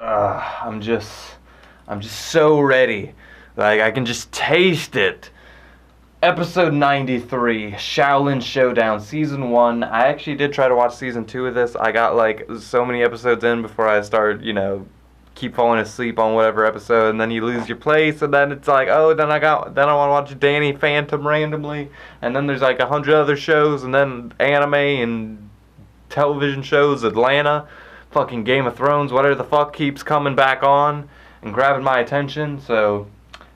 I'm just so ready. Like, I can just taste it. Episode 93, Xiaolin Showdown, Season 1. I actually did try to watch Season 2 of this. I got, like, so many episodes in before I started, keep falling asleep on whatever episode, and then you lose your place, and then it's like, oh, then I want to watch Danny Phantom randomly, and then there's, like, 100 other shows, and then anime and television shows, Atlanta, fucking Game of Thrones, whatever the fuck keeps coming back on and grabbing my attention, so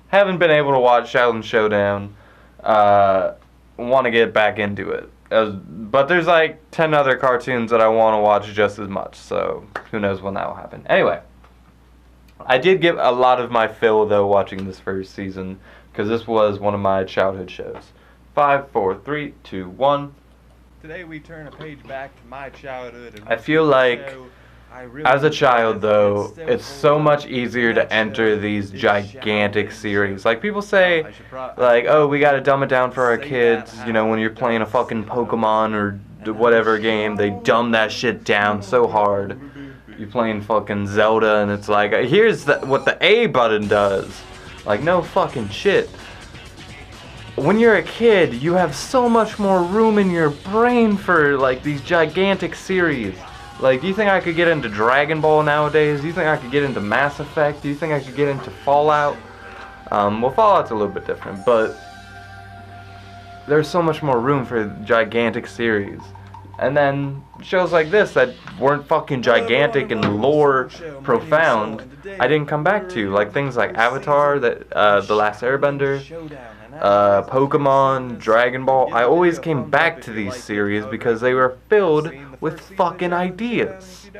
haven't been able to watch Xiaolin Showdown. Want to get back into it. But there's like 10 other cartoons that I want to watch just as much, so who knows when that will happen. Anyway, I did get a lot of my fill, though, watching this first season, because this was one of my childhood shows. 5, 4, 3, 2, 1. Today we turn a page back to my childhood. And I feel like, as a child, though, it's so much easier to enter these gigantic series. Like, people say, like, oh, we gotta dumb it down for our kids, when you're playing a fucking Pokemon or whatever game, they dumb that shit down so hard. You're playing fucking Zelda, and it's like, here's what the A button does. Like, no fucking shit. When you're a kid, you have so much more room in your brain for, like, these gigantic series. Like, do you think I could get into Dragon Ball nowadays? Do you think I could get into Mass Effect? Do you think I could get into Fallout? Well, Fallout's a little bit different, but there's so much more room for gigantic series. And then shows like this that weren't fucking gigantic and lore profound, I didn't come back to. Like things like Avatar, The Last Airbender, Pokemon, Dragon Ball. I always came back to these series because they were filled with fucking ideas.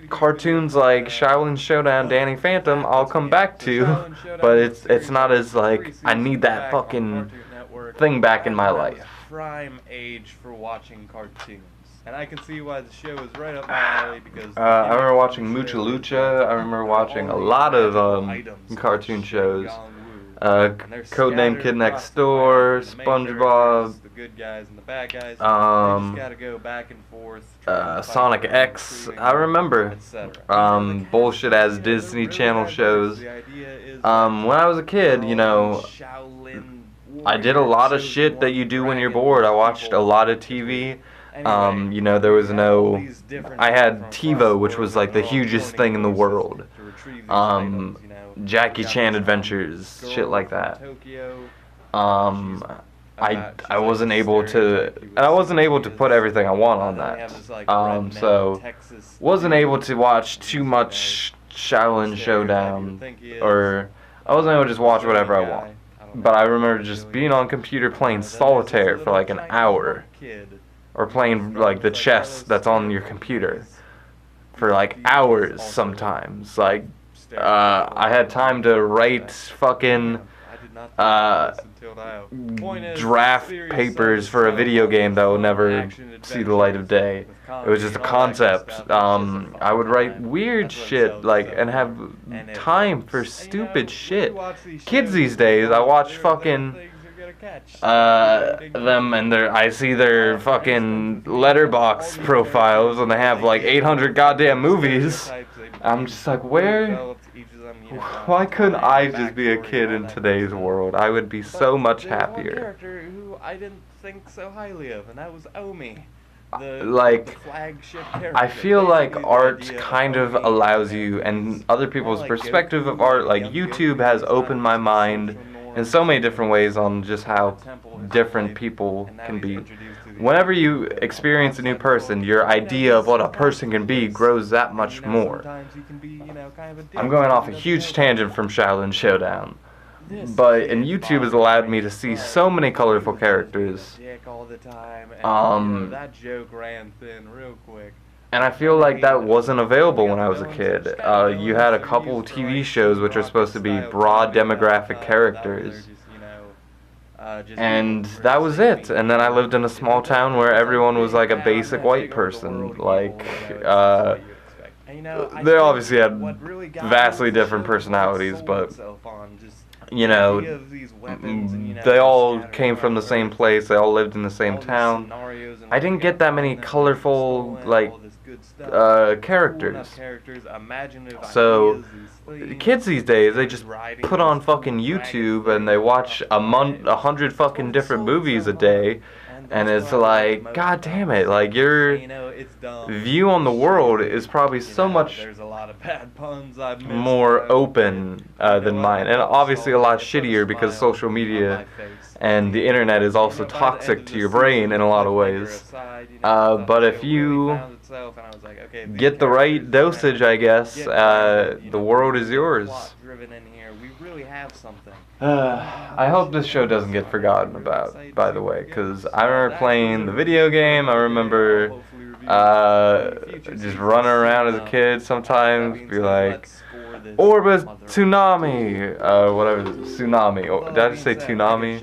Cartoons like Xiaolin Showdown, Danny Phantom, I'll come back to, but it's not as like, I need that fucking thing back in my life. Prime age for watching cartoons, and I can see why the show is right up my alley because I remember watching Mucha Lucha. I remember watching a lot of cartoon shows. Codename Kid Next Door, SpongeBob, the good guys and the bad guys. Just gotta go back and forth. Sonic X. I remember bullshit ass Disney Channel shows. When I was a kid, I did a lot of shit that you do when you're bored. I watched a lot of TV. There was I had TiVo, which was like the hugest thing in the world. Jackie Chan Adventures, shit like that. I wasn't able to put everything I want on that. So wasn't able to watch too much Xiaolin Showdown, or I wasn't able to just watch whatever I want. But I remember just being on computer playing solitaire for like an hour, or playing like the chess that's on your computer for like hours sometimes. Like I had time to write fucking draft papers for a video game that will never see the light of day. It was just a concept. I would write weird shit, like, and have time for stupid shit. Kids these days, I watch fucking them, and I see their fucking letterbox profiles, and they have like 800 goddamn movies. I'm just like, why couldn't I just be a kid in today's world? I would be so much happier. One character who I didn't think so highly of, and that was Omi. The flagship character. I feel like art kind of allows you, and other people's perspective of art, like YouTube has opened my mind in so many different ways on just how different people can be. Whenever you experience a new person, your idea of what a person can be grows that much more. I'm going off a huge tangent from Xiaolin Showdown, but YouTube has allowed me to see so many colorful characters. That joke ran thin real quick. And I feel like that wasn't available when I was a kid. You had a couple TV shows which are supposed to be broad demographic characters. And that was it. And then I lived in a small town where everyone was like a basic white person. Like, they obviously had vastly different personalities, but they all came from the same place, they all lived in the same town. I didn't get that many colorful, like, stuff. Cool enough characters. characters, imaginative So, ideas, these things. kids these days, they just Writing put on these fucking cool YouTube dragon and they things, watch oh, 100 fucking different movies a day, and that's it's what I like the like, most god about damn it. it, like your You know, it's dumb. view on the world is probably You so know, much there's a lot of bad puns I've missed more when I was a open kid. than You know, mine, and I obviously a saw lot it, put a shittier because smile social on media my face. and the internet is also You know, by the end toxic of to the your brain season, in a lot of cliffhanger ways. aside, you know, I thought But the if show really you found itself, and I was like, okay, these get the right characters dosage, kinda I guess, get grounded, you the know, world we is get yours. plot-driven in here. We really have something. I hope this show doesn't get forgotten about, by the way, because I remember playing the video game. I remember just running around as a kid sometimes, be like, Orbit Tsunami, whatever, Tsunami. Did I just say Tsunami?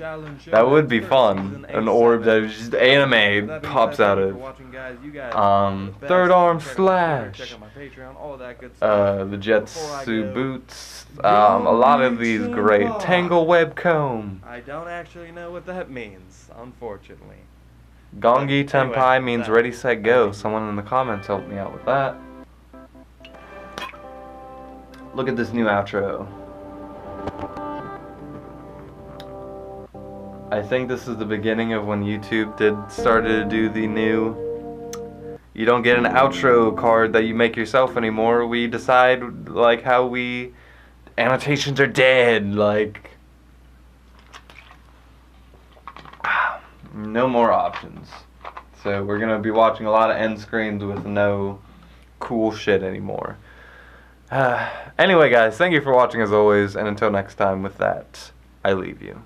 That would be fun. An orb that is just anime pops out of. Third Arm Slash. The Jetsu Boots. A lot of these great. Tangle Web Comb. I don't actually know what that means, unfortunately. Gongi Anyway, Tenpai means that- ready, set, go. Someone in the comments helped me out with that. Look at this new outro. I think this is the beginning of when YouTube started to do the new, you don't get an outro card that you make yourself anymore. We decide like how annotations are dead, like no more options. So we're gonna be watching a lot of end screens with no cool shit anymore. Anyway guys, thank you for watching as always, and until next time, with that, I leave you.